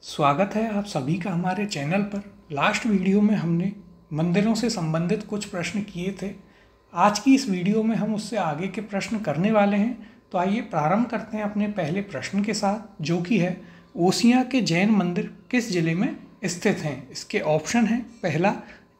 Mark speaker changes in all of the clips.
Speaker 1: स्वागत है आप सभी का हमारे चैनल पर। लास्ट वीडियो में हमने मंदिरों से संबंधित कुछ प्रश्न किए थे। आज की इस वीडियो में हम उससे आगे के प्रश्न करने वाले हैं। तो आइए प्रारंभ करते हैं अपने पहले प्रश्न के साथ, जो कि है ओसियां के जैन मंदिर किस जिले में स्थित हैं। इसके ऑप्शन हैं, पहला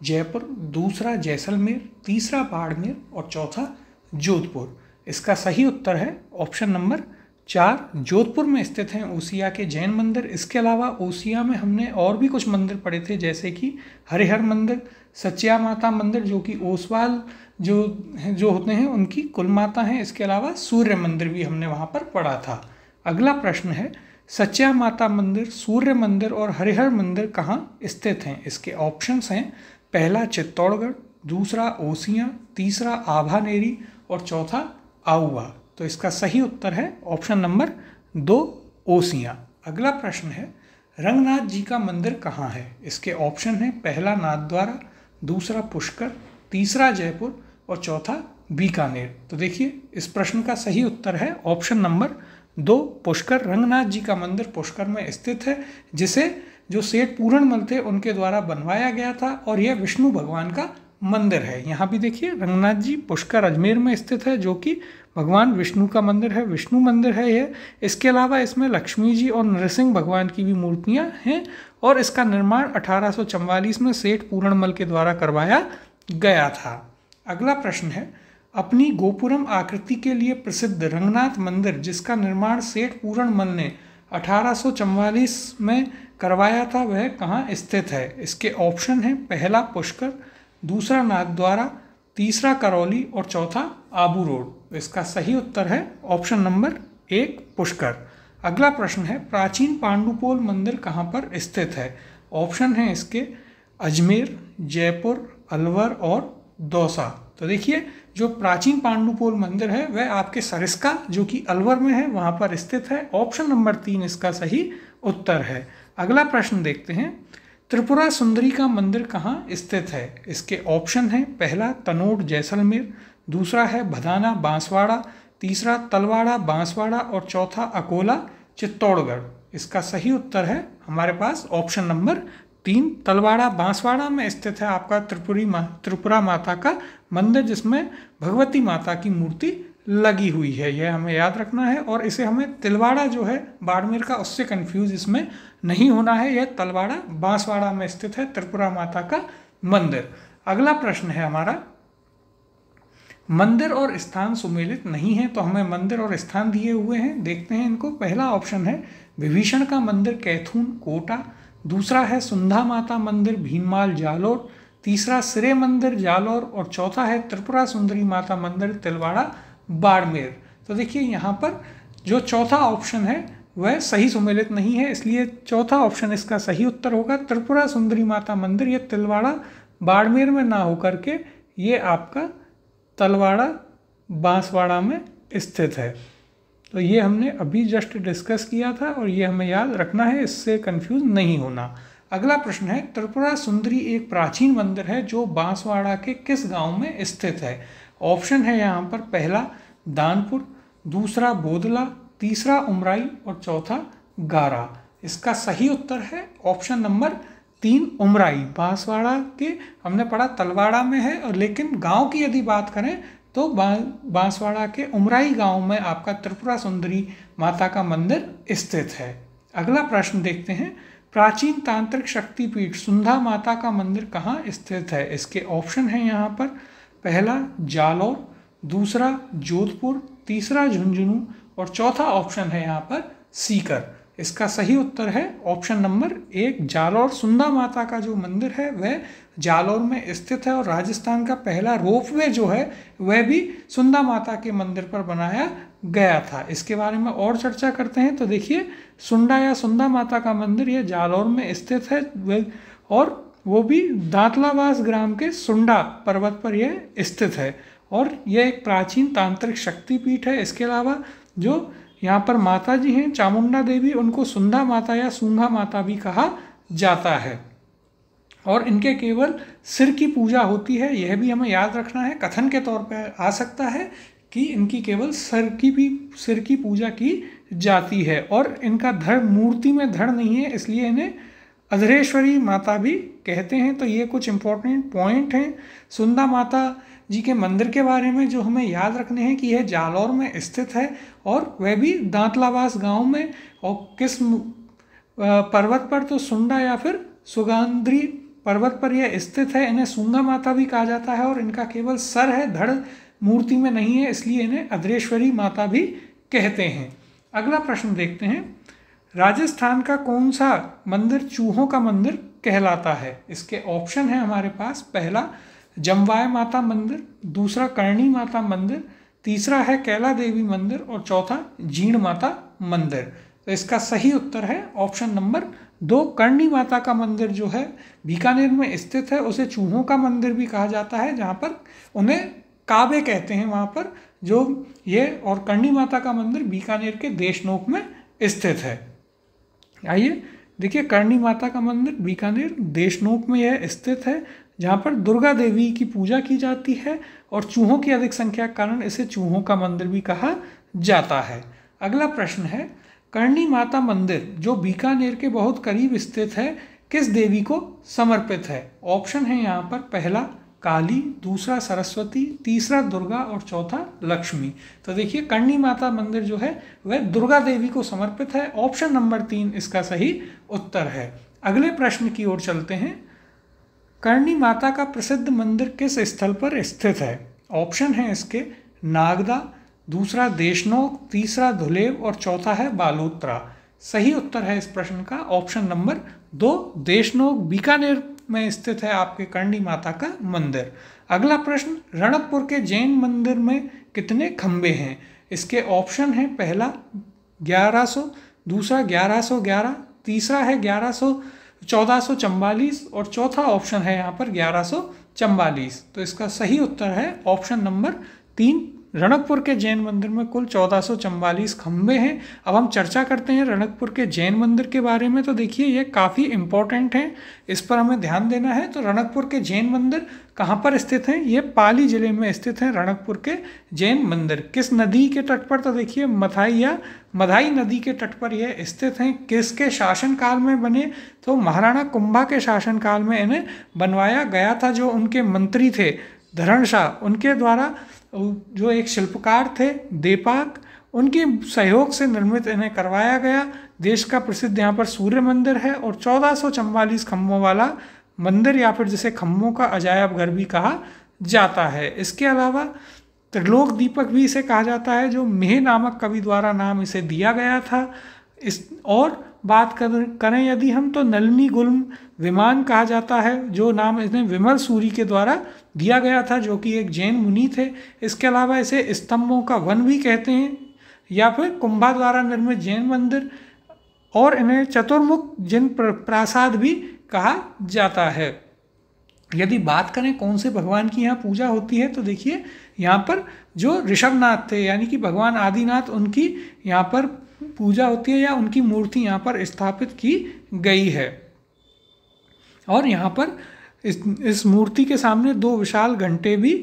Speaker 1: जयपुर, दूसरा जैसलमेर, तीसरा बाड़मेर और चौथा जोधपुर। इसका सही उत्तर है ऑप्शन नंबर 4, जोधपुर में स्थित हैं ओसिया के जैन मंदिर। इसके अलावा ओसिया में हमने और भी कुछ मंदिर पढ़े थे, जैसे कि हरिहर मंदिर, सचिया माता मंदिर, जो कि ओसवाल जो होते हैं उनकी कुल माता हैं। इसके अलावा सूर्य मंदिर भी हमने वहाँ पर पढ़ा था। अगला प्रश्न है, सचिया माता मंदिर, सूर्य मंदिर और हरिहर मंदिर कहाँ स्थित हैं। इसके ऑप्शंस हैं, पहला चित्तौड़गढ़, दूसरा ओसिया, तीसरा आभानेरी और चौथा आउवा। तो इसका सही उत्तर है ऑप्शन नंबर 2, ओसियां। अगला प्रश्न है, रंगनाथ जी का मंदिर कहाँ है। इसके ऑप्शन है, पहला नाथद्वारा, दूसरा पुष्कर, तीसरा जयपुर और चौथा बीकानेर। तो देखिए इस प्रश्न का सही उत्तर है ऑप्शन नंबर 2, पुष्कर। रंगनाथ जी का मंदिर पुष्कर में स्थित है, जिसे जो सेठ पूरणमल थे उनके द्वारा बनवाया गया था और यह विष्णु भगवान का मंदिर है। यहाँ भी देखिए रंगनाथ जी पुष्कर अजमेर में स्थित है, जो कि भगवान विष्णु का मंदिर है, विष्णु मंदिर है यह। इसके अलावा इसमें लक्ष्मी जी और नरसिंह भगवान की भी मूर्तियाँ हैं और इसका निर्माण 1844 में सेठ पूरणमल के द्वारा करवाया गया था। अगला प्रश्न है, अपनी गोपुरम आकृति के लिए प्रसिद्ध रंगनाथ मंदिर, जिसका निर्माण सेठ पूरणमल ने 1844 में करवाया था, वह कहाँ स्थित है। इसके ऑप्शन हैं, पहला पुष्कर, दूसरा नाथद्वारा, तीसरा करौली और चौथा आबू रोड। इसका सही उत्तर है ऑप्शन नंबर 1, पुष्कर। अगला प्रश्न है, प्राचीन पांडुपोल मंदिर कहाँ पर स्थित है। ऑप्शन है इसके, अजमेर, जयपुर, अलवर और दौसा। तो देखिए जो प्राचीन पांडुपोल मंदिर है वह आपके सरिस्का, जो कि अलवर में है, वहाँ पर स्थित है। ऑप्शन नंबर 3 इसका सही उत्तर है। अगला प्रश्न देखते हैं, त्रिपुरा सुंदरी का मंदिर कहाँ स्थित है। इसके ऑप्शन हैं, पहला तनोट जैसलमेर, दूसरा है भदाना बांसवाड़ा, तीसरा तलवाड़ा बांसवाड़ा और चौथा अकोला चित्तौड़गढ़। इसका सही उत्तर है हमारे पास ऑप्शन नंबर 3, तलवाड़ा बांसवाड़ा में स्थित है आपका त्रिपुरा माता का मंदिर, जिसमें भगवती माता की मूर्ति लगी हुई है। यह हमें याद रखना है और इसे हमें तिलवाड़ा जो है बाड़मेर का, उससे कंफ्यूज इसमें नहीं होना है। यह तलवाड़ा बांसवाड़ा में स्थित है त्रिपुरा माता का मंदिर। अगला प्रश्न है हमारा, मंदिर और स्थान सुमेलित नहीं है। तो हमें मंदिर और स्थान दिए हुए हैं, देखते हैं इनको। पहला ऑप्शन है, विभीषण का मंदिर कैथून कोटा, दूसरा है सुंधा माता मंदिर भीनमाल जालोर, तीसरा सिरे मंदिर जालोर और चौथा है त्रिपुरा सुंदरी माता मंदिर तिलवाड़ा बाड़मेर। तो देखिए यहाँ पर जो चौथा ऑप्शन है वह सही सुमेलित नहीं है, इसलिए चौथा ऑप्शन इसका सही उत्तर होगा। त्रिपुरा सुंदरी माता मंदिर ये तिलवाड़ा बाड़मेर में ना होकर के ये आपका तलवाड़ा बांसवाड़ा में स्थित है। तो ये हमने अभी जस्ट डिस्कस किया था और ये हमें याद रखना है, इससे कंफ्यूज नहीं होना। अगला प्रश्न है, त्रिपुरा सुंदरी एक प्राचीन मंदिर है जो बांसवाड़ा के किस गांव में स्थित है। ऑप्शन है यहाँ पर, पहला दानपुर, दूसरा बोदला, तीसरा उमराई और चौथा गारा। इसका सही उत्तर है ऑप्शन नंबर 3, उमराई। बांसवाड़ा के हमने पढ़ा तलवाड़ा में है, और लेकिन गांव की यदि बात करें तो बांसवाड़ा के उमराई गांव में आपका त्रिपुरा सुंदरी माता का मंदिर स्थित है। अगला प्रश्न देखते हैं, प्राचीन तांत्रिक शक्तिपीठ सुंधा माता का मंदिर कहाँ स्थित है। इसके ऑप्शन हैं यहाँ पर, पहला जालौर, दूसरा जोधपुर, तीसरा झुंझुनू और चौथा ऑप्शन है यहाँ पर सीकर। इसका सही उत्तर है ऑप्शन नंबर 1, जालौर। सुंधा माता का जो मंदिर है वह जालौर में स्थित है और राजस्थान का पहला रोपवे जो है वह भी सुंधा माता के मंदिर पर बनाया गया था। इसके बारे में और चर्चा करते हैं। तो देखिए सुंडा या सुंधा माता का मंदिर यह जालौर में स्थित है और वो भी दांतलावास ग्राम के सुंडा पर्वत पर यह स्थित है और यह एक प्राचीन तांत्रिक शक्तिपीठ है। इसके अलावा जो यहाँ पर माता जी हैं चामुंडा देवी, उनको सुंधा माता या सूंघा माता भी कहा जाता है और इनके केवल सिर की पूजा होती है। यह भी हमें याद रखना है। कथन के तौर पर आ सकता है कि इनकी केवल सिर की पूजा की जाती है और इनका धड़ मूर्ति में धड़ नहीं है, इसलिए इन्हें अधरेश्वरी माता भी कहते हैं। तो ये कुछ इंपॉर्टेंट पॉइंट हैं सुंदा माता जी के मंदिर के बारे में जो हमें याद रखने हैं कि यह जालौर में स्थित है और वह भी दांतलावास गांव में। और किस पर्वत पर, तो सुंडा या फिर सुगांद्री पर्वत पर यह स्थित है। इन्हें सुंगा माता भी कहा जाता है और इनका केवल सर है, धड़ मूर्ति में नहीं है, इसलिए इन्हें अधरेश्वरी माता भी कहते हैं। अगला प्रश्न देखते हैं, राजस्थान का कौन सा मंदिर चूहों का मंदिर कहलाता है? इसके ऑप्शन है हमारे पास, पहला जमवाय माता मंदिर, दूसरा करणी माता मंदिर, तीसरा है कैला देवी मंदिर और चौथा जीण माता मंदिर। तो इसका सही उत्तर है ऑप्शन नंबर 2, करणी माता का मंदिर जो है बीकानेर में स्थित है, उसे चूहों का मंदिर भी कहा जाता है, जहाँ पर उन्हें काबे कहते हैं वहाँ पर जो ये। और करणी माता का मंदिर बीकानेर के देशनोक में स्थित है। आइए देखिए, करणी माता का मंदिर बीकानेर देशनोक में यह स्थित है, जहाँ पर दुर्गा देवी की पूजा की जाती है और चूहों की अधिक संख्या के कारण इसे चूहों का मंदिर भी कहा जाता है। अगला प्रश्न है, करणी माता मंदिर जो बीकानेर के बहुत करीब स्थित है किस देवी को समर्पित है? ऑप्शन है यहाँ पर, पहला काली, दूसरा सरस्वती, तीसरा दुर्गा और चौथा लक्ष्मी। तो देखिए, करणी माता मंदिर जो है वह दुर्गा देवी को समर्पित है। ऑप्शन नंबर 3 इसका सही उत्तर है। अगले प्रश्न की ओर चलते हैं, करणी माता का प्रसिद्ध मंदिर किस स्थल पर स्थित है? ऑप्शन है इसके, नागदा, दूसरा देशनोक, तीसरा धुलेव और चौथा है बालोतरा। सही उत्तर है इस प्रश्न का ऑप्शन नंबर 2, देशनोक बीकानेर में स्थित है आपके करणी माता का मंदिर। अगला प्रश्न, रणकपुर के जैन मंदिर में कितने खंबे हैं? इसके ऑप्शन है, पहला 1100, दूसरा 1111, तीसरा है 1444 और चौथा ऑप्शन है यहाँ पर 1144। तो इसका सही उत्तर है ऑप्शन नंबर 3, रणकपुर के जैन मंदिर में कुल 1444 खंबे हैं। अब हम चर्चा करते हैं रणकपुर के जैन मंदिर के बारे में। तो देखिए, ये काफ़ी इम्पोर्टेंट है, इस पर हमें ध्यान देना है। तो रणकपुर के जैन मंदिर कहाँ पर स्थित हैं? ये पाली जिले में स्थित हैं रणकपुर के जैन मंदिर। किस नदी के तट पर? तो देखिए, मथाई या मधाई नदी के तट पर यह स्थित हैं। किसके शासनकाल में बने? तो महाराणा कुंभा के शासनकाल में इन्हें बनवाया गया था। जो उनके मंत्री थे धरणशाह, उनके द्वारा जो एक शिल्पकार थे देपाक, उनके सहयोग से निर्मित इन्हें करवाया गया। देश का प्रसिद्ध यहाँ पर सूर्य मंदिर है और 1444 खम्भों वाला मंदिर या फिर जिसे खम्भों का अजायब घर भी कहा जाता है। इसके अलावा त्रिलोक दीपक भी इसे कहा जाता है, जो मेह नामक कवि द्वारा नाम इसे दिया गया था। इस और बात करें यदि हम, तो नलिनी गुल्म विमान कहा जाता है, जो नाम इन्हें विमल सूरी के द्वारा दिया गया था, जो कि एक जैन मुनि थे। इसके अलावा इसे स्तंभों का वन भी कहते हैं या फिर कुंभा द्वारा निर्मित जैन मंदिर, और इन्हें चतुर्मुख जिन प्रासाद भी कहा जाता है। यदि बात करें कौन से भगवान की यहाँ पूजा होती है, तो देखिए, यहाँ पर जो ऋषभनाथ थे यानी कि भगवान आदिनाथ, उनकी यहाँ पर पूजा होती है या उनकी मूर्ति यहाँ पर स्थापित की गई है। और यहाँ पर इस मूर्ति के सामने 2 विशाल घंटे भी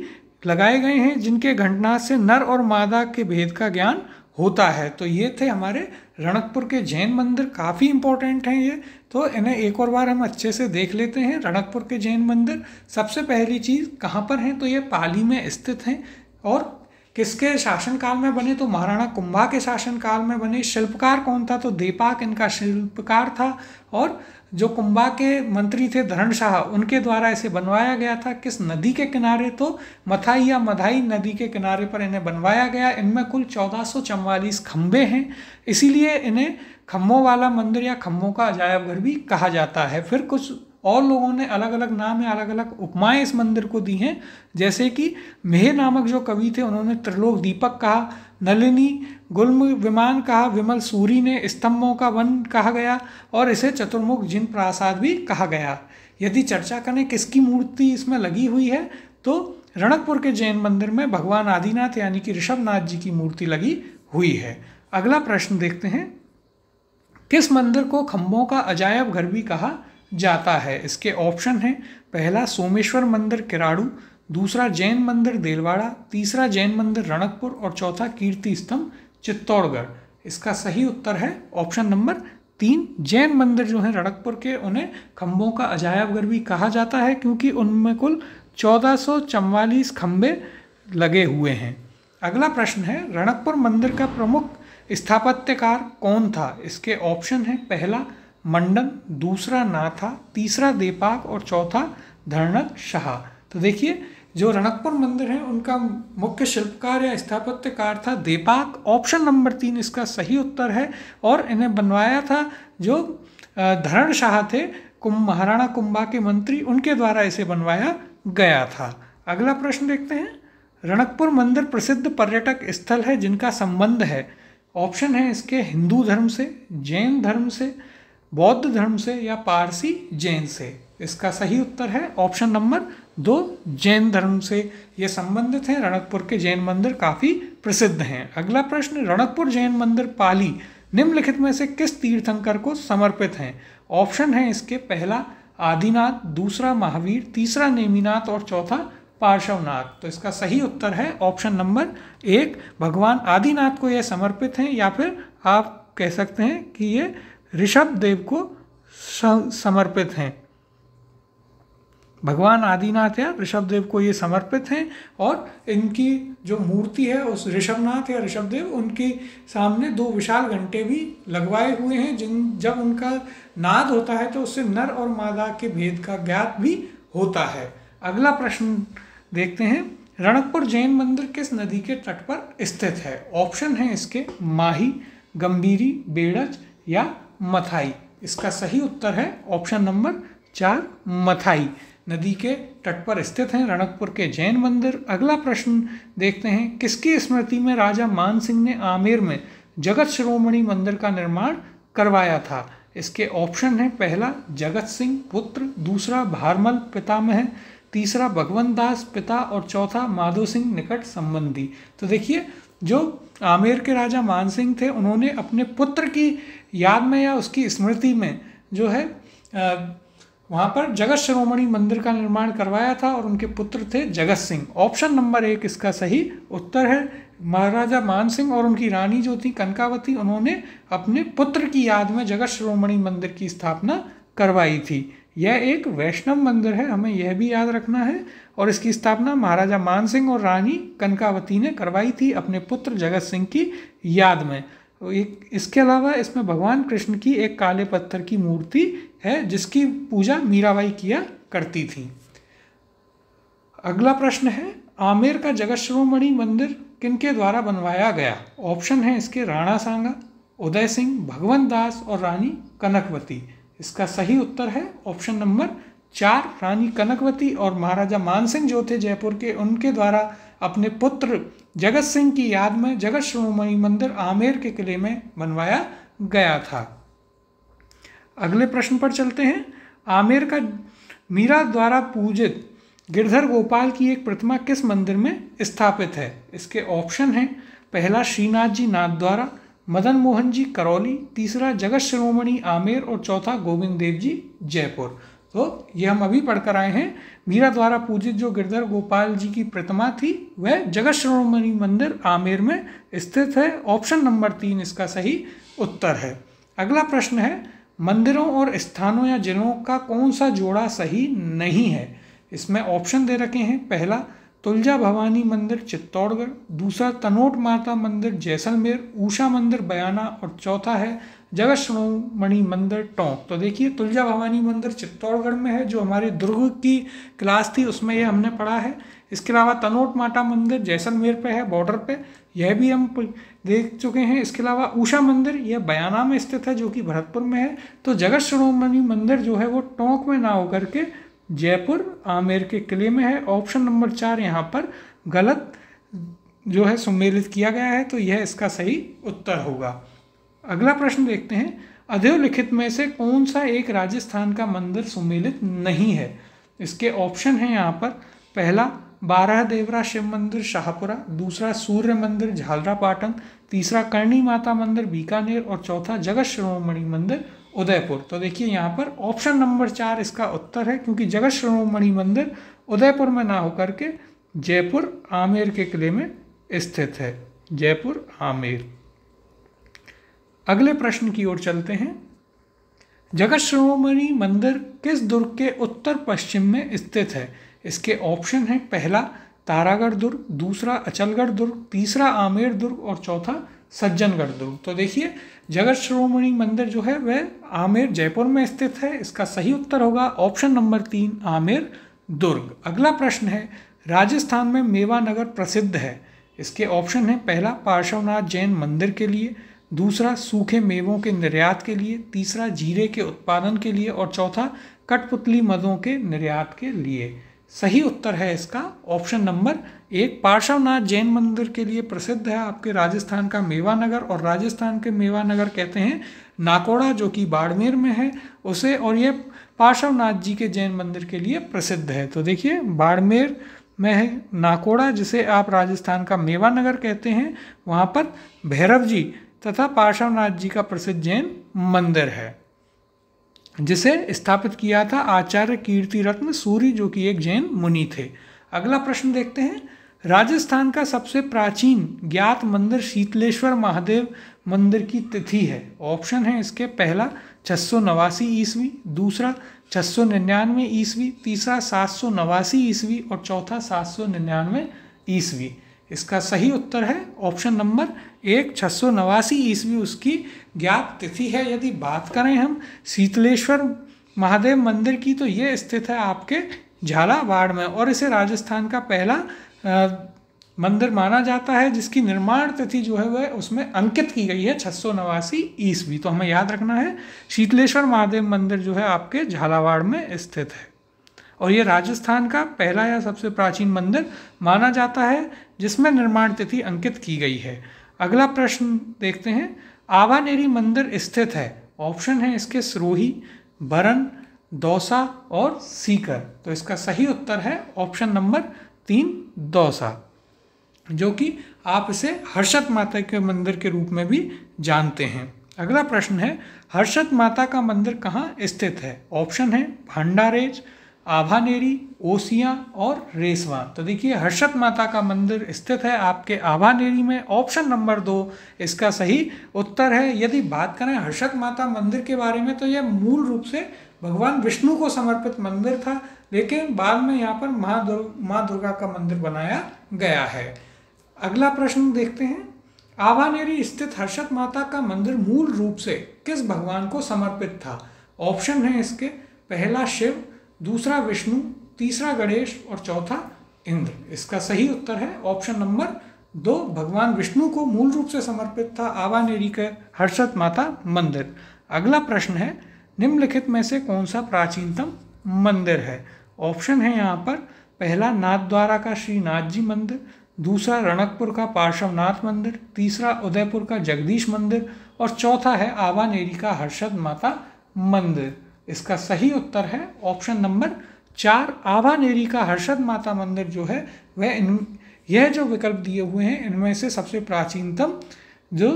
Speaker 1: लगाए गए हैं, जिनके घंटनाद से नर और मादा के भेद का ज्ञान होता है। तो ये थे हमारे रणकपुर के जैन मंदिर, काफ़ी इंपॉर्टेंट हैं ये। तो इन्हें एक और बार हम अच्छे से देख लेते हैं। रणकपुर के जैन मंदिर सबसे पहली चीज़ कहाँ पर हैं? तो ये पाली में स्थित हैं। और किसके शासनकाल में बने? तो महाराणा कुंभा के शासनकाल में बने। शिल्पकार कौन था? तो देपाक इनका शिल्पकार था। और जो कुंभा के मंत्री थे धरणशाह, उनके द्वारा इसे बनवाया गया था। किस नदी के किनारे? तो मथाई या मधाई नदी के किनारे पर इन्हें बनवाया गया। इनमें कुल 1444 खंबे हैं, इसीलिए इन्हें खम्भों वाला मंदिर या खम्भों का अजायब घर भी कहा जाता है। फिर कुछ और लोगों ने अलग अलग नाम या अलग अलग उपमाएं इस मंदिर को दी हैं, जैसे कि मेह नामक जो कवि थे उन्होंने त्रिलोक दीपक कहा, नलिनी गुल्म विमान कहा, विमल सूरी ने स्तंभों का वन कहा गया और इसे चतुर्मुख जिन प्रासाद भी कहा गया। यदि चर्चा करें किसकी मूर्ति इसमें लगी हुई है, तो रणकपुर के जैन मंदिर में भगवान आदिनाथ यानी कि ऋषभनाथ जी की मूर्ति लगी हुई है। अगला प्रश्न देखते हैं, किस मंदिर को खम्भों का अजायब घर भी कहा जाता है? इसके ऑप्शन हैं, पहला सोमेश्वर मंदिर किराड़ू, दूसरा जैन मंदिर देलवाड़ा, तीसरा जैन मंदिर रणकपुर और चौथा कीर्ति स्तंभ चित्तौड़गढ़। इसका सही उत्तर है ऑप्शन नंबर 3। जैन मंदिर जो है रणकपुर के, उन्हें खंभों का अजायबघर भी कहा जाता है क्योंकि उनमें कुल 1444 खंभे लगे हुए हैं। अगला प्रश्न है, रणकपुर मंदिर का प्रमुख स्थापत्यकार कौन था? इसके ऑप्शन है, पहला मंडन, दूसरा नाथा, तीसरा देपाक और चौथा धरणत शाह। तो देखिए, जो रणकपुर मंदिर है उनका मुख्य शिल्पकार या स्थापत्यकार था देपाक। ऑप्शन नंबर 3 इसका सही उत्तर है और इन्हें बनवाया था जो धरण शाह थे, महाराणा कुंभा के मंत्री, उनके द्वारा इसे बनवाया गया था। अगला प्रश्न देखते हैं, रणकपुर मंदिर प्रसिद्ध पर्यटक स्थल है जिनका संबंध है। ऑप्शन है इसके हिंदू धर्म से, जैन धर्म से, बौद्ध धर्म से या पारसी जैन से। इसका सही उत्तर है ऑप्शन नंबर 2, जैन धर्म से ये संबंधित हैं। रणकपुर के जैन मंदिर काफ़ी प्रसिद्ध हैं। अगला प्रश्न, रणकपुर जैन मंदिर पाली निम्नलिखित में से किस तीर्थंकर को समर्पित हैं? ऑप्शन है इसके, पहला आदिनाथ, दूसरा महावीर, तीसरा नेमिनाथ और चौथा पार्श्वनाथ। तो इसका सही उत्तर है ऑप्शन नंबर 1, भगवान आदिनाथ को यह समर्पित हैं, या फिर आप कह सकते हैं कि ये ऋषभ देव को समर्पित हैं। भगवान आदिनाथ या ऋषभ देव को ये समर्पित हैं और इनकी जो मूर्ति है उस ऋषभनाथ या ऋषभ देव, उनके सामने 2 विशाल घंटे भी लगवाए हुए हैं जब उनका नाद होता है तो उससे नर और मादा के भेद का ज्ञात भी होता है। अगला प्रश्न देखते हैं, रणकपुर जैन मंदिर किस नदी के तट पर स्थित है? ऑप्शन है इसके, माही, गंभीरी, बेड़च या मथाई। इसका सही उत्तर है ऑप्शन नंबर 4, मथाई नदी के तट पर स्थित हैं रणकपुर के जैन मंदिर। अगला प्रश्न देखते हैं, किसकी स्मृति में राजा मान सिंह ने आमेर में जगत शिरोमणि मंदिर का निर्माण करवाया था? इसके ऑप्शन है, पहला जगत सिंह पुत्र, दूसरा भारमल पितामह, तीसरा भगवंत दास पिता और चौथा माधो सिंह निकट संबंधी। तो देखिए, जो आमेर के राजा मान सिंह थे, उन्होंने अपने पुत्र की याद में या उसकी स्मृति में जो है वहाँ पर जगत शिरोमणि मंदिर का निर्माण करवाया था और उनके पुत्र थे जगत सिंह। ऑप्शन नंबर 1 इसका सही उत्तर है। महाराजा मान सिंह और उनकी रानी जो थी कनकावती, उन्होंने अपने पुत्र की याद में जगत शिरोमणि मंदिर की स्थापना करवाई थी। यह एक वैष्णव मंदिर है, हमें यह भी याद रखना है, और इसकी स्थापना महाराजा मान सिंह और रानी कनकावती ने करवाई थी अपने पुत्र जगत सिंह की याद में। इसके अलावा इसमें भगवान कृष्ण की एक काले पत्थर की मूर्ति है जिसकी पूजा मीराबाई किया करती थी। अगला प्रश्न है, आमेर का जगत शिरोमणि मंदिर किनके द्वारा बनवाया गया? ऑप्शन है इसके, राणा सांगा, उदय सिंह, भगवंत दास और रानी कनकवती। इसका सही उत्तर है ऑप्शन नंबर 4, रानी कनकवती और महाराजा मान सिंह जो थे जयपुर के, उनके द्वारा अपने पुत्र जगत सिंह की याद में जगत शिरोमणि मंदिर आमेर के किले में बनवाया गया था। अगले प्रश्न पर चलते हैं, आमेर का मीरा द्वारा पूजित गिरधर गोपाल की एक प्रतिमा किस मंदिर में स्थित है? इसके ऑप्शन हैं, पहला श्रीनाथ जी नाथ द्वारा, मदन मोहन जी करौली, तीसरा जगत शिरोमणि आमेर और चौथा गोविंद देव जी जयपुर। तो ये हम अभी पढ़कर आए हैं, मीरा द्वारा पूजित जो गिरधर गोपाल जी की प्रतिमा थी वह जगत शिरोमणि मंदिर आमेर में स्थित है। ऑप्शन नंबर 3 इसका सही उत्तर है। अगला प्रश्न है, मंदिरों और स्थानों या जिलों का कौन सा जोड़ा सही नहीं है? इसमें ऑप्शन दे रखे हैं, पहला तुलजा भवानी मंदिर चित्तौड़गढ़, दूसरा तनोट माता मंदिर जैसलमेर, उषा मंदिर बयाना और चौथा है जगत शिरोमणि मंदिर टोंक। तो देखिए, तुलजा भवानी मंदिर चित्तौड़गढ़ में है, जो हमारे दुर्ग की क्लास थी उसमें यह हमने पढ़ा है। इसके अलावा तनोट माता मंदिर जैसलमेर पे है, बॉर्डर पे, यह भी हम देख चुके हैं। इसके अलावा उषा मंदिर यह बयाना में स्थित है जो कि भरतपुर में है। तो जगत शिरोमणि मंदिर जो है वो टोंक में ना होकर के जयपुर आमेर के किले में है। ऑप्शन नंबर 4 यहाँ पर गलत जो है सुमेलित किया गया है, तो यह इसका सही उत्तर होगा। अगला प्रश्न देखते हैं, अधोलिखित में से कौन सा एक राजस्थान का मंदिर सुमेलित नहीं है? इसके ऑप्शन हैं यहाँ पर, पहला बारह देवरा शिव मंदिर शाहपुरा, दूसरा सूर्य मंदिर झालरापाटन, तीसरा करणी माता मंदिर बीकानेर और चौथा जगत शिरोमणि मंदिर उदयपुर। तो देखिए यहाँ पर ऑप्शन नंबर 4 इसका उत्तर है, क्योंकि जगत शिरोमणि मंदिर उदयपुर में ना होकर के जयपुर आमेर के किले में स्थित है। जयपुर आमेर। अगले प्रश्न की ओर चलते हैं। जगत शिरोमणि मंदिर किस दुर्ग के उत्तर पश्चिम में स्थित है? इसके ऑप्शन है, पहला तारागढ़ दुर्ग, दूसरा अचलगढ़ दुर्ग, तीसरा आमेर दुर्ग और चौथा सज्जनगढ़ दुर्ग। तो देखिए जगत शिरोमणि मंदिर जो है वह आमेर जयपुर में स्थित है। इसका सही उत्तर होगा ऑप्शन नंबर 3 आमेर दुर्ग। अगला प्रश्न है, राजस्थान में मेवा नगर प्रसिद्ध है। इसके ऑप्शन है, पहला पार्श्वनाथ जैन मंदिर के लिए, दूसरा सूखे मेवों के निर्यात के लिए, तीसरा जीरे के उत्पादन के लिए और चौथा कठपुतली मदों के निर्यात के लिए। सही उत्तर है इसका ऑप्शन नंबर 1 पार्श्वनाथ जैन मंदिर के लिए प्रसिद्ध है आपके राजस्थान का मेवा नगर। और राजस्थान के मेवा नगर कहते हैं नाकोड़ा, जो कि बाड़मेर में है उसे, और ये पार्श्वनाथ जी के जैन मंदिर के लिए प्रसिद्ध है। तो देखिए बाड़मेर में है नाकोड़ा, जिसे आप राजस्थान का मेवा नगर कहते हैं, वहाँ पर भैरव जी तथा पार्श्वनाथ जी का प्रसिद्ध जैन मंदिर है, जिसे स्थापित किया था आचार्य कीर्तिरत्न सूरि, जो कि एक जैन मुनि थे। अगला प्रश्न देखते हैं। राजस्थान का सबसे प्राचीन ज्ञात मंदिर शीतलेश्वर महादेव मंदिर की तिथि है। ऑप्शन है इसके, पहला 689 ईस्वी, दूसरा 699 ईस्वी, तीसरा 789 ईस्वी और चौथा 799 ईस्वी। इसका सही उत्तर है ऑप्शन नंबर 1 689 ईस्वी उसकी ज्ञात तिथि है। यदि बात करें हम शीतलेश्वर महादेव मंदिर की, तो ये स्थित है आपके झालावाड़ में और इसे राजस्थान का पहला मंदिर माना जाता है, जिसकी निर्माण तिथि जो है वह उसमें अंकित की गई है 689 ईस्वी। तो हमें याद रखना है शीतलेश्वर महादेव मंदिर जो है आपके झालावाड़ में स्थित है और ये राजस्थान का पहला या सबसे प्राचीन मंदिर माना जाता है, जिसमें निर्माण तिथि अंकित की गई है। अगला प्रश्न देखते हैं। आवानेरी मंदिर स्थित है। ऑप्शन है इसके सिरोही, बरन, दौसा और सीकर। तो इसका सही उत्तर है ऑप्शन नंबर 3 दौसा, जो कि आप इसे हर्षद माता के मंदिर के रूप में भी जानते हैं। अगला प्रश्न है, हर्षद माता का मंदिर कहाँ स्थित है? ऑप्शन है भंडारेज, आभानेरी, ओसियां और रेसवा। तो देखिए हर्षद माता का मंदिर स्थित है आपके आभानेरी में। ऑप्शन नंबर 2 इसका सही उत्तर है। यदि बात करें हर्षद माता मंदिर के बारे में, तो यह मूल रूप से भगवान विष्णु को समर्पित मंदिर था, लेकिन बाद में यहाँ पर माँ दुर्गा का मंदिर बनाया गया है। अगला प्रश्न देखते हैं। आभानेरी स्थित हर्षद माता का मंदिर मूल रूप से किस भगवान को समर्पित था? ऑप्शन है इसके, पहला शिव, दूसरा विष्णु, तीसरा गणेश और चौथा इंद्र। इसका सही उत्तर है ऑप्शन नंबर 2 भगवान विष्णु को मूल रूप से समर्पित था आवानेरी के हर्षद माता मंदिर। अगला प्रश्न है, निम्नलिखित में से कौन सा प्राचीनतम मंदिर है? ऑप्शन है यहाँ पर, पहला नाथद्वारा का श्रीनाथ जी मंदिर, दूसरा रणकपुर का पार्श्वनाथ मंदिर, तीसरा उदयपुर का जगदीश मंदिर और चौथा है आवानेरी का हर्षद माता मंदिर। इसका सही उत्तर है ऑप्शन नंबर 4 आवानेरी का हर्षद माता मंदिर जो है वह यह जो विकल्प दिए हुए हैं इनमें से सबसे प्राचीनतम जो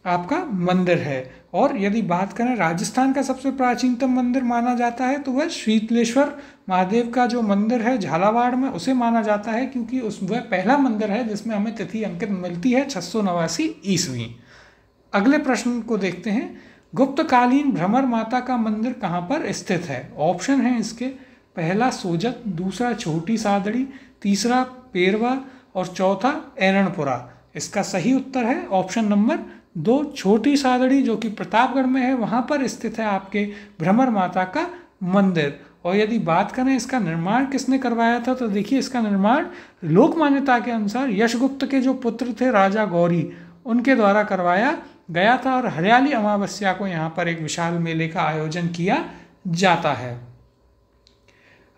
Speaker 1: आपका मंदिर है। और यदि बात करें राजस्थान का सबसे प्राचीनतम मंदिर माना जाता है, तो वह शीतलेश्वर महादेव का जो मंदिर है झालावाड़ में उसे माना जाता है, क्योंकि वह पहला मंदिर है जिसमें हमें तिथि अंकित मिलती है 689 ईस्वी। अगले प्रश्न को देखते हैं। गुप्तकालीन भ्रमर माता का मंदिर कहाँ पर स्थित है? ऑप्शन है इसके, पहला सोजत, दूसरा छोटी सादड़ी, तीसरा पेरवा और चौथा एरणपुरा। इसका सही उत्तर है ऑप्शन नंबर 2 छोटी सादड़ी, जो कि प्रतापगढ़ में है, वहाँ पर स्थित है आपके भ्रमर माता का मंदिर। और यदि बात करें इसका निर्माण किसने करवाया था, तो देखिए इसका निर्माण लोक मान्यता के अनुसार यशगुप्त के जो पुत्र थे राजा गौरी, उनके द्वारा करवाया गया था और हरियाली अमावस्या को यहाँ पर एक विशाल मेले का आयोजन किया जाता है।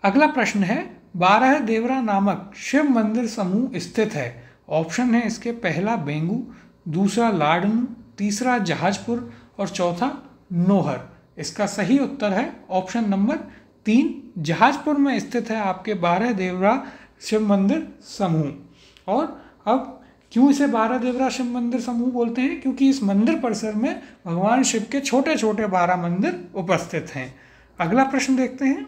Speaker 1: अगला प्रश्न है, 12 देवरा नामक शिव मंदिर समूह स्थित है। ऑप्शन है इसके, पहला बेंगू, दूसरा लाडनू, तीसरा जहाजपुर और चौथा नोहर। इसका सही उत्तर है ऑप्शन नंबर 3 जहाजपुर में स्थित है आपके 12 देवरा शिव मंदिर समूह। और अब क्यों इसे 12 देवरा शिव मंदिर समूह बोलते हैं? क्योंकि इस मंदिर परिसर में भगवान शिव के छोटे छोटे 12 मंदिर उपस्थित हैं। अगला प्रश्न देखते हैं।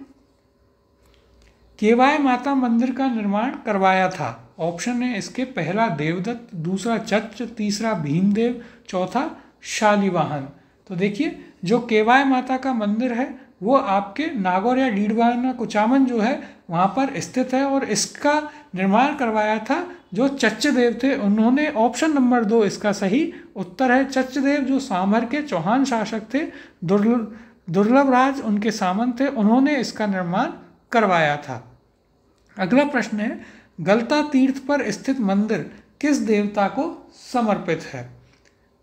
Speaker 1: केवाय माता मंदिर का निर्माण करवाया था? ऑप्शन है इसके पहला देवदत्त, दूसरा चच्च, तीसरा भीमदेव, चौथा शालिवाहन। तो देखिए जो केवाय माता का मंदिर है वो आपके नागौर या डीडवाना कुचामन जो है वहाँ पर स्थित है और इसका निर्माण करवाया था जो चच्चदेव थे उन्होंने। ऑप्शन नंबर 2 इसका सही उत्तर है। चच्चदेव जो सांभर के चौहान शासक थे, दुर्लभ राज उनके सामंत थे, उन्होंने इसका निर्माण करवाया था। अगला प्रश्न है गलता तीर्थ पर स्थित मंदिर किस देवता को समर्पित है?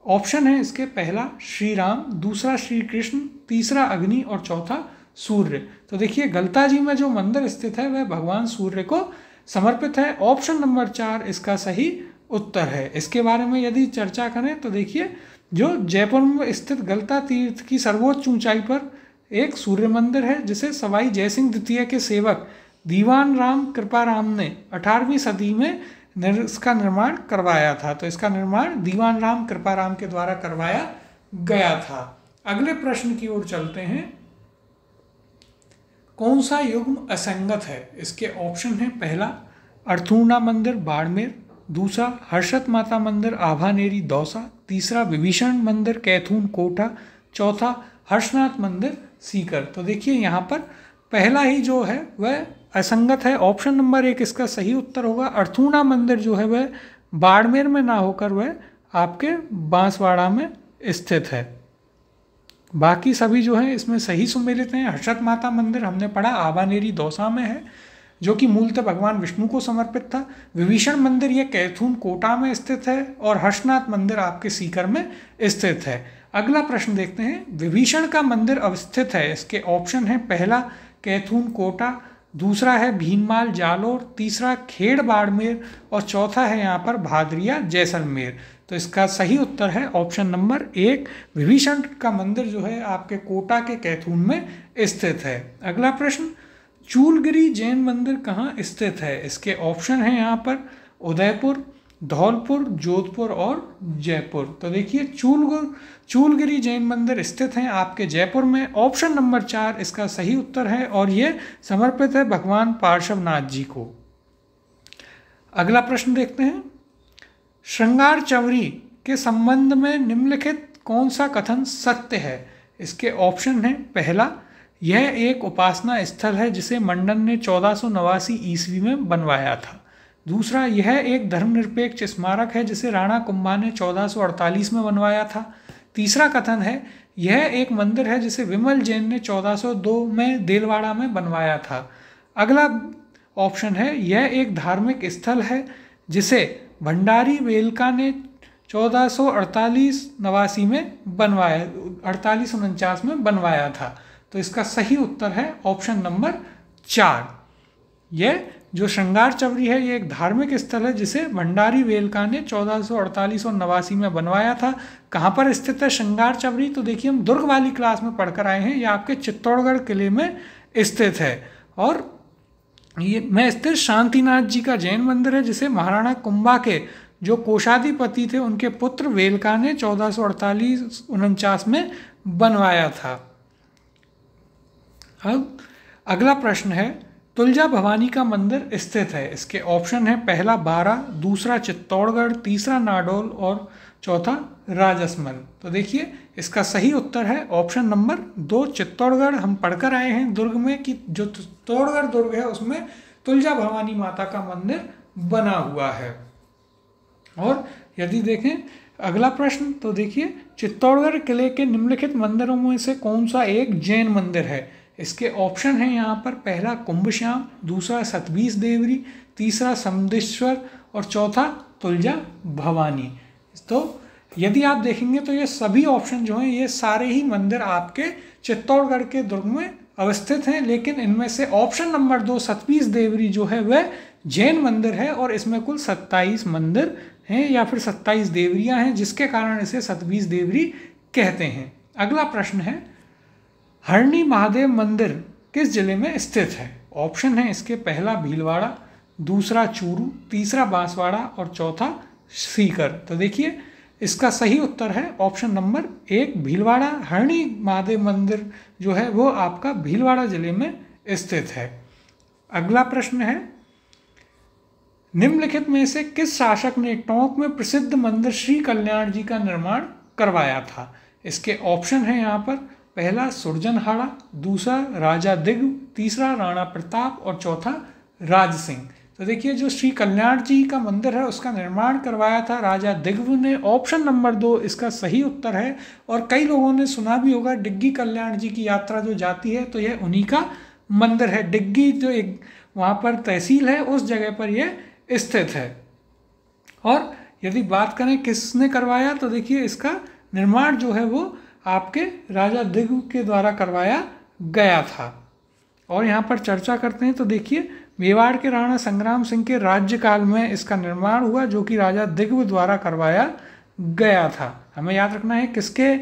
Speaker 1: ऑप्शन है इसके पहला श्री राम, दूसरा श्री कृष्ण, तीसरा अग्नि और चौथा सूर्य। तो देखिए गलता जी में जो मंदिर स्थित है वह भगवान सूर्य को समर्पित है। ऑप्शन नंबर 4 इसका सही उत्तर है। इसके बारे में यदि चर्चा करें तो देखिए जो जयपुर में स्थित गलता तीर्थ की सर्वोच्च ऊंचाई पर एक सूर्य मंदिर है जिसे सवाई जयसिंह द्वितीय के सेवक दीवान राम कृपाराम ने 18वीं सदी में इसका निर्माण करवाया था। तो इसका निर्माण दीवान राम कृपाराम के द्वारा करवाया गया था। अगले प्रश्न की ओर चलते हैं। कौन सा युग्म असंगत है? इसके ऑप्शन है पहला अर्थूणा मंदिर बाड़मेर, दूसरा हर्षद माता मंदिर आभानेरी दौसा, तीसरा विभीषण मंदिर कैथून कोटा, चौथा हर्षनाथ मंदिर सीकर। तो देखिए यहाँ पर पहला ही जो है वह असंगत है। ऑप्शन नंबर 1 इसका सही उत्तर होगा। अर्थूणा मंदिर जो है वह बाड़मेर में ना होकर वह आपके बांसवाड़ा में स्थित है। बाकी सभी जो है इसमें सही सुमेलित हैं। हर्षद माता मंदिर हमने पढ़ा आभानेरी दौसा में है जो कि मूलतः भगवान विष्णु को समर्पित था। विभीषण मंदिर ये कैथून कोटा में स्थित है और हर्षनाथ मंदिर आपके सीकर में स्थित है। अगला प्रश्न देखते हैं। विभीषण का मंदिर अवस्थित है? इसके ऑप्शन है पहला कैथून कोटा, दूसरा है भीनमाल जालोर, तीसरा खेड़ बाड़मेर और चौथा है यहाँ पर भादरिया जैसलमेर। तो इसका सही उत्तर है ऑप्शन नंबर 1। विभीषण का मंदिर जो है आपके कोटा के कैथून में स्थित है। अगला प्रश्न चूलगिरी जैन मंदिर कहाँ स्थित है? इसके ऑप्शन है यहाँ पर उदयपुर, धौलपुर, जोधपुर और जयपुर। तो देखिए चूलगिरी जैन मंदिर स्थित हैं आपके जयपुर में। ऑप्शन नंबर 4 इसका सही उत्तर है और ये समर्पित है भगवान पार्श्वनाथ जी को। अगला प्रश्न देखते हैं। श्रृंगार चवरी के संबंध में निम्नलिखित कौन सा कथन सत्य है? इसके ऑप्शन है पहला यह एक उपासना स्थल है जिसे मंडन ने 1489 ईस्वी में बनवाया था। दूसरा यह एक धर्मनिरपेक्ष स्मारक है जिसे राणा कुंभा ने 1448 में बनवाया था। तीसरा कथन है यह एक मंदिर है जिसे विमल जैन ने 1402 में देलवाड़ा में बनवाया था। अगला ऑप्शन है यह एक धार्मिक स्थल है जिसे भंडारी वेलका ने 1448 में बनवाया 4849 में बनवाया था। तो इसका सही उत्तर है ऑप्शन नंबर 4। यह जो श्रृंगार चवरी है ये एक धार्मिक स्थल है जिसे भंडारी वेलका ने 1448 और 89 में बनवाया था। कहाँ पर स्थित है श्रृंगार चवरी? तो देखिए हम दुर्ग वाली क्लास में पढ़कर आए हैं। ये आपके चित्तौड़गढ़ किले में स्थित है और ये में स्थित शांतिनाथ जी का जैन मंदिर है जिसे महाराणा कुंभा के जो कोषाधिपति थे उनके पुत्र वेलका ने 1448-49 में बनवाया था। अब अगला प्रश्न है तुलजा भवानी का मंदिर स्थित है? इसके ऑप्शन है पहला बारा, दूसरा चित्तौड़गढ़, तीसरा नाडोल और चौथा राजसमंद। तो देखिए इसका सही उत्तर है ऑप्शन नंबर 2 चित्तौड़गढ़। हम पढ़कर आए हैं दुर्ग में कि जो चित्तौड़गढ़ दुर्ग है उसमें तुलजा भवानी माता का मंदिर बना हुआ है। और यदि देखें अगला प्रश्न तो देखिए चित्तौड़गढ़ किले के निम्नलिखित मंदिरों में से कौन सा एक जैन मंदिर है? इसके ऑप्शन है यहाँ पर पहला कुंभश्याम, दूसरा सतबीस देवरी, तीसरा समदेश्वर और चौथा तुलजा भवानी। तो यदि आप देखेंगे तो ये सभी ऑप्शन जो हैं ये सारे ही मंदिर आपके चित्तौड़गढ़ के दुर्ग में अवस्थित हैं, लेकिन इनमें से ऑप्शन नंबर 2 सतबीस देवरी जो है वह जैन मंदिर है और इसमें कुल 27 मंदिर हैं या फिर 27 देवरियाँ हैं जिसके कारण इसे सतबीस देवरी कहते हैं। अगला प्रश्न है हरणी महादेव मंदिर किस जिले में स्थित है? ऑप्शन है इसके पहला भीलवाड़ा, दूसरा चूरू, तीसरा बांसवाड़ा और चौथा सीकर। तो देखिए इसका सही उत्तर है ऑप्शन नंबर 1 भीलवाड़ा। हरणी महादेव मंदिर जो है वो आपका भीलवाड़ा जिले में स्थित है। अगला प्रश्न है, निम्नलिखित में से किस शासक ने टोंक में प्रसिद्ध मंदिर श्री कल्याण जी का निर्माण करवाया था? इसके ऑप्शन है यहाँ पर, पहला सुरजनहाड़ा, दूसरा राजा दिग्व, तीसरा राणा प्रताप और चौथा राज सिंह। तो देखिए, जो श्री कल्याण जी का मंदिर है उसका निर्माण करवाया था राजा दिग्व ने। ऑप्शन नंबर 2 इसका सही उत्तर है। और कई लोगों ने सुना भी होगा, डिग्गी कल्याण जी की यात्रा जो जाती है तो यह उन्हीं का मंदिर है। डिग्गी जो एक वहाँ पर तहसील है उस जगह पर यह स्थित है। और यदि बात करें किसने करवाया, तो देखिए इसका निर्माण जो है वो आपके राजा दिग्व के द्वारा करवाया गया था। और यहाँ पर चर्चा करते हैं तो देखिए, मेवाड़ के राणा संग्राम सिंह के राज्यकाल में इसका निर्माण हुआ, जो कि राजा दिग्व द्वारा करवाया गया था। हमें याद रखना है किसके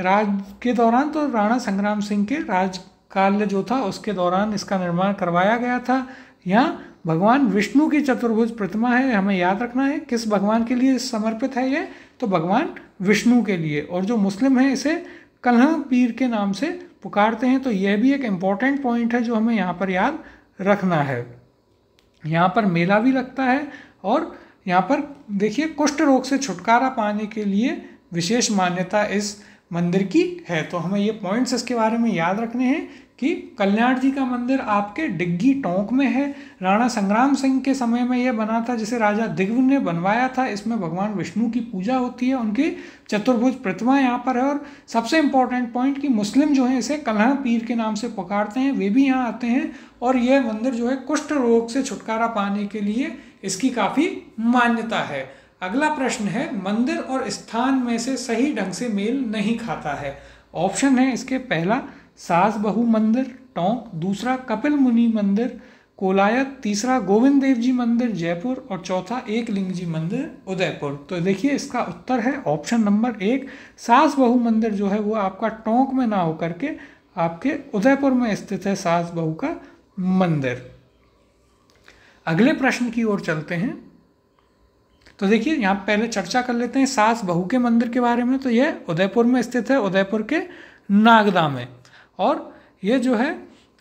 Speaker 1: राज के दौरान, तो राणा संग्राम सिंह के राजकाल जो था उसके दौरान इसका निर्माण करवाया गया था। यहाँ भगवान विष्णु की चतुर्भुज प्रतिमा है। हमें याद रखना है किस भगवान के लिए समर्पित है ये, तो भगवान विष्णु के लिए। और जो मुस्लिम है इसे कल्ह पीर के नाम से पुकारते हैं। तो यह भी एक इम्पॉर्टेंट पॉइंट है जो हमें यहाँ पर याद रखना है। यहाँ पर मेला भी लगता है। और यहाँ पर देखिए, कुष्ठ रोग से छुटकारा पाने के लिए विशेष मान्यता इस मंदिर की है। तो हमें ये पॉइंट्स इसके बारे में याद रखने हैं कि कल्याण जी का मंदिर आपके डिग्गी टोंक में है। राणा संग्राम सिंह के समय में यह बना था, जिसे राजा दिग्व ने बनवाया था। इसमें भगवान विष्णु की पूजा होती है, उनकी चतुर्भुज प्रतिमा यहाँ पर है। और सबसे इम्पोर्टेंट पॉइंट कि मुस्लिम जो है इसे कल्ह पीर के नाम से पुकारते हैं, वे भी यहाँ आते हैं। और यह मंदिर जो है कुष्ठ रोग से छुटकारा पाने के लिए इसकी काफ़ी मान्यता है। अगला प्रश्न है, मंदिर और स्थान में से सही ढंग से मेल नहीं खाता है। ऑप्शन है इसके, पहला सास बहू मंदिर टोंक, दूसरा कपिल मुनि मंदिर कोलायत, तीसरा गोविंद देव जी मंदिर जयपुर और चौथा एकलिंग जी मंदिर उदयपुर। तो देखिए इसका उत्तर है ऑप्शन नंबर 1, सास बहू मंदिर जो है वो आपका टोंक में ना होकर के आपके उदयपुर में स्थित है सास बहू का मंदिर। अगले प्रश्न की ओर चलते हैं। तो देखिए यहाँ पहले चर्चा कर लेते हैं सास बहू के मंदिर के बारे में। तो यह उदयपुर में स्थित है, उदयपुर के नागदा में। और ये जो है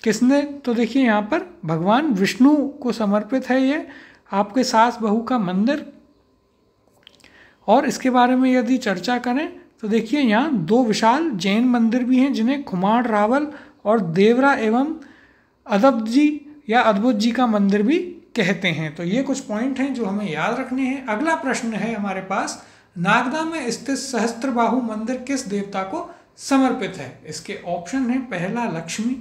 Speaker 1: किसने, तो देखिए यहाँ पर भगवान विष्णु को समर्पित है ये आपके सास बहू का मंदिर। और इसके बारे में यदि चर्चा करें तो देखिए यहाँ 2 विशाल जैन मंदिर भी हैं, जिन्हें खुमार रावल और देवरा एवं अदब जी या अद्भुत जी का मंदिर भी कहते हैं। तो ये कुछ पॉइंट हैं जो हमें याद रखने हैं। अगला प्रश्न है हमारे पास, नागदा में स्थित सहस्त्रबाहु मंदिर किस देवता को समर्पित है? इसके ऑप्शन है, पहला लक्ष्मी,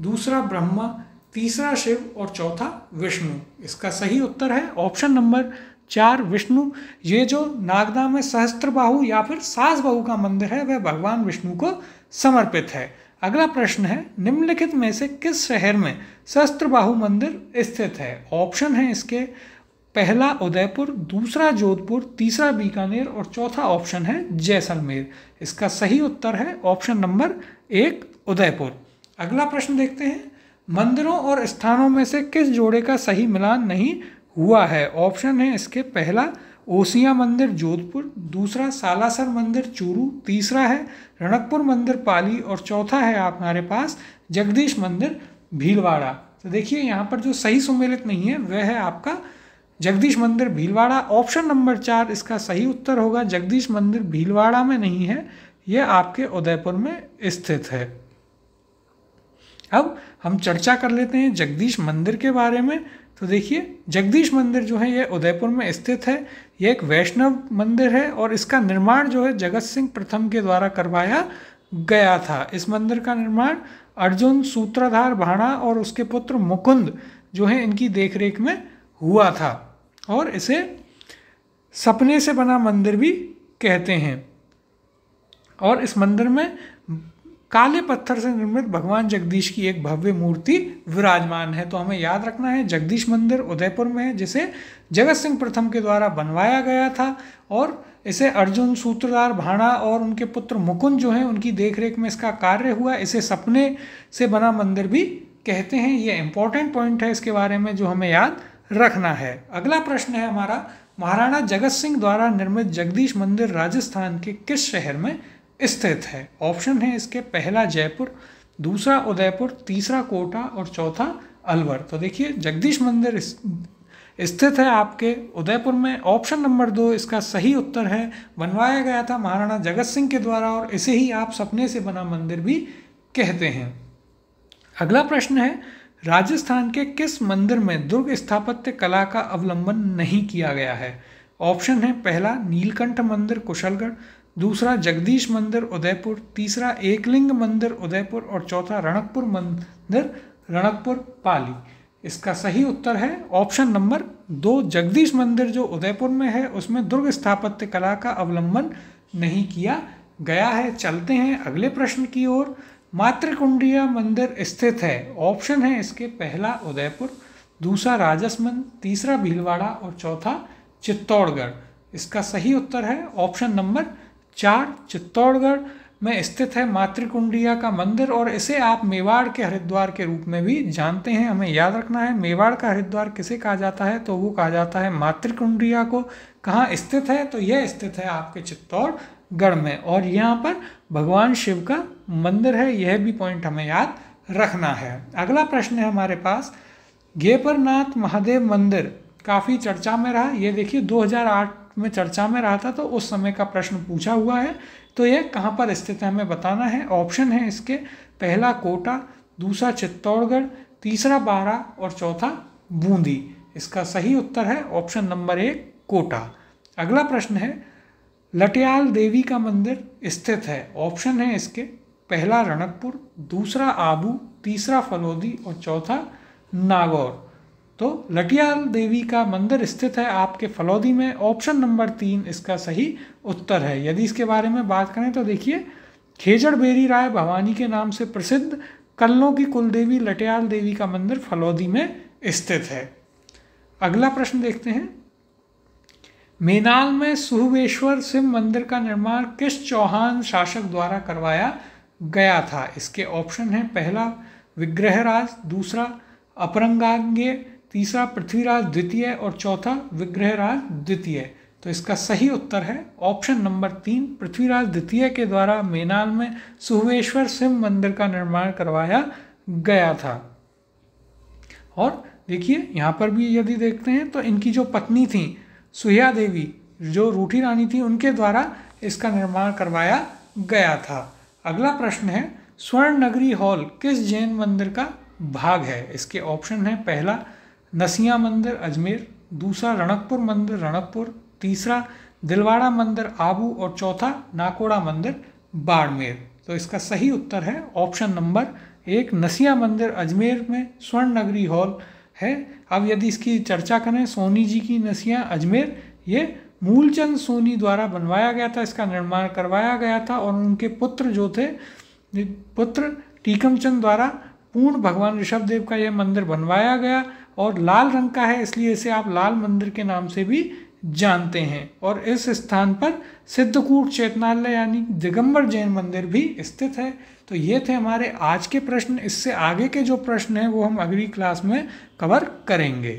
Speaker 1: दूसरा ब्रह्मा, तीसरा शिव और चौथा विष्णु। इसका सही उत्तर है ऑप्शन नंबर 4 विष्णु। ये जो नागदा में सहस्त्रबाहु या फिर सास बहू का मंदिर है वह भगवान विष्णु को समर्पित है। अगला प्रश्न है, निम्नलिखित में से किस शहर में सहस्त्रबाहु मंदिर स्थित है? ऑप्शन है इसके, पहला उदयपुर, दूसरा जोधपुर, तीसरा बीकानेर और चौथा ऑप्शन है जैसलमेर। इसका सही उत्तर है ऑप्शन नंबर 1 उदयपुर। अगला प्रश्न देखते हैं, मंदिरों और स्थानों में से किस जोड़े का सही मिलान नहीं हुआ है? ऑप्शन है इसके, पहला ओसिया मंदिर जोधपुर, दूसरा सालासर मंदिर चूरू, तीसरा है रणकपुर मंदिर पाली और चौथा है हमारे पास जगदीश मंदिर भीलवाड़ा। तो देखिए यहाँ पर जो सही सुमेलित नहीं है वह है आपका जगदीश मंदिर भीलवाड़ा। ऑप्शन नंबर 4 इसका सही उत्तर होगा। जगदीश मंदिर भीलवाड़ा में नहीं है, यह आपके उदयपुर में स्थित है। अब हम चर्चा कर लेते हैं जगदीश मंदिर के बारे में। तो देखिए जगदीश मंदिर जो है यह उदयपुर में स्थित है। यह एक वैष्णव मंदिर है और इसका निर्माण जो है जगत सिंह प्रथम के द्वारा करवाया गया था। इस मंदिर का निर्माण अर्जुन सूत्रधार भाणा और उसके पुत्र मुकुंद जो है इनकी देखरेख में हुआ था। और इसे सपने से बना मंदिर भी कहते हैं। और इस मंदिर में काले पत्थर से निर्मित भगवान जगदीश की एक भव्य मूर्ति विराजमान है। तो हमें याद रखना है जगदीश मंदिर उदयपुर में है, जिसे जगत सिंह प्रथम के द्वारा बनवाया गया था। और इसे अर्जुन सूत्रधार भाणा और उनके पुत्र मुकुंद जो हैं उनकी देखरेख में इसका कार्य हुआ। इसे सपने से बना मंदिर भी कहते हैं। ये इंपॉर्टेंट पॉइंट है इसके बारे में जो हमें याद रखना है। अगला प्रश्न है हमारा, महाराणा जगत सिंह द्वारा निर्मित जगदीश मंदिर राजस्थान के किस शहर में स्थित है? ऑप्शन है इसके, पहला जयपुर, दूसरा उदयपुर, तीसरा कोटा और चौथा अलवर। तो देखिए जगदीश मंदिर स्थित है आपके उदयपुर में। ऑप्शन नंबर 2 इसका सही उत्तर है। बनवाया गया था महाराणा जगत सिंह के द्वारा और इसे ही आप सपने से बना मंदिर भी कहते हैं। अगला प्रश्न है, राजस्थान के किस मंदिर में दुर्ग स्थापत्य कला का अवलंबन नहीं किया गया है? ऑप्शन है, पहला नीलकंठ मंदिर कुशलगढ़, दूसरा जगदीश मंदिर उदयपुर, तीसरा एकलिंग मंदिर उदयपुर और चौथा रणकपुर मंदिर रणकपुर पाली। इसका सही उत्तर है ऑप्शन नंबर 2 जगदीश मंदिर जो उदयपुर में है उसमें दुर्ग स्थापत्य कला का अवलंबन नहीं किया गया है। चलते हैं अगले प्रश्न की ओर। मातृकुंडिया मंदिर स्थित है, ऑप्शन है इसके, पहला उदयपुर, दूसरा राजसमंद, तीसरा भीलवाड़ा और चौथा चित्तौड़गढ़। इसका सही उत्तर है ऑप्शन नंबर 4 चित्तौड़गढ़ में स्थित है मातृकुंडिया का मंदिर और इसे आप मेवाड़ के हरिद्वार के रूप में भी जानते हैं। हमें याद रखना है मेवाड़ का हरिद्वार किसे कहा जाता है, तो वो कहा जाता है मातृकुंडिया को। कहाँ स्थित है, तो यह स्थित है आपके चित्तौड़गढ़ में और यहाँ पर भगवान शिव का मंदिर है। यह भी पॉइंट हमें याद रखना है। अगला प्रश्न है हमारे पास, घेपरनाथ महादेव मंदिर काफ़ी चर्चा में रहा। ये देखिए 2008 में चर्चा में रहा था, तो उस समय का प्रश्न पूछा हुआ है। तो यह कहाँ पर स्थित है हमें बताना है। ऑप्शन है इसके, पहला कोटा, दूसरा चित्तौड़गढ़, तीसरा बारा और चौथा बूंदी। इसका सही उत्तर है ऑप्शन नंबर 1 कोटा। अगला प्रश्न है, लटियाल देवी का मंदिर स्थित है। ऑप्शन है इसके, पहला रणकपुर, दूसरा आबू, तीसरा फलोदी और चौथा नागौर। तो लटियाल देवी का मंदिर स्थित है आपके फलौदी में। ऑप्शन नंबर 3 इसका सही उत्तर है। यदि इसके बारे में बात करें तो देखिए, खेजड़ बेरी राय भवानी के नाम से प्रसिद्ध कल्लों की कुलदेवी लटियाल देवी का मंदिर फलौदी में स्थित है। अगला प्रश्न देखते हैं, मेनाल में सुहवेश्वर शिव मंदिर का निर्माण किस चौहान शासक द्वारा करवाया गया था? इसके ऑप्शन है, पहला विग्रहराज, दूसरा अपरंगांगे, तीसरा पृथ्वीराज द्वितीय और चौथा विग्रहराज द्वितीय। तो इसका सही उत्तर है ऑप्शन नंबर 3 पृथ्वीराज द्वितीय के द्वारा मेनाल में सुहवेश्वर शिव मंदिर का निर्माण करवाया गया था। और देखिए यहाँ पर भी यदि देखते हैं तो इनकी जो पत्नी थी सुहिया देवी जो रूठी रानी थी, उनके द्वारा इसका निर्माण करवाया गया था। अगला प्रश्न है, स्वर्ण नगरी हॉल किस जैन मंदिर का भाग है? इसके ऑप्शन है, पहला नसिया मंदिर अजमेर, दूसरा रणकपुर मंदिर रणकपुर, तीसरा दिलवाड़ा मंदिर आबू और चौथा नाकोड़ा मंदिर बाड़मेर। तो इसका सही उत्तर है ऑप्शन नंबर 1 नसिया मंदिर अजमेर में स्वर्ण नगरी हॉल है। अब यदि इसकी चर्चा करें, सोनी जी की नसिया अजमेर, ये मूलचंद सोनी द्वारा बनवाया गया था, इसका निर्माण करवाया गया था और उनके पुत्र जो थे, पुत्र टीकमचंद द्वारा पूर्ण भगवान ऋषभदेव का यह मंदिर बनवाया गया और लाल रंग का है, इसलिए इसे आप लाल मंदिर के नाम से भी जानते हैं। और इस स्थान पर सिद्धकूट चेतनालय यानी दिगंबर जैन मंदिर भी स्थित है। तो ये थे हमारे आज के प्रश्न। इससे आगे के जो प्रश्न हैं वो हम अगली क्लास में कवर करेंगे।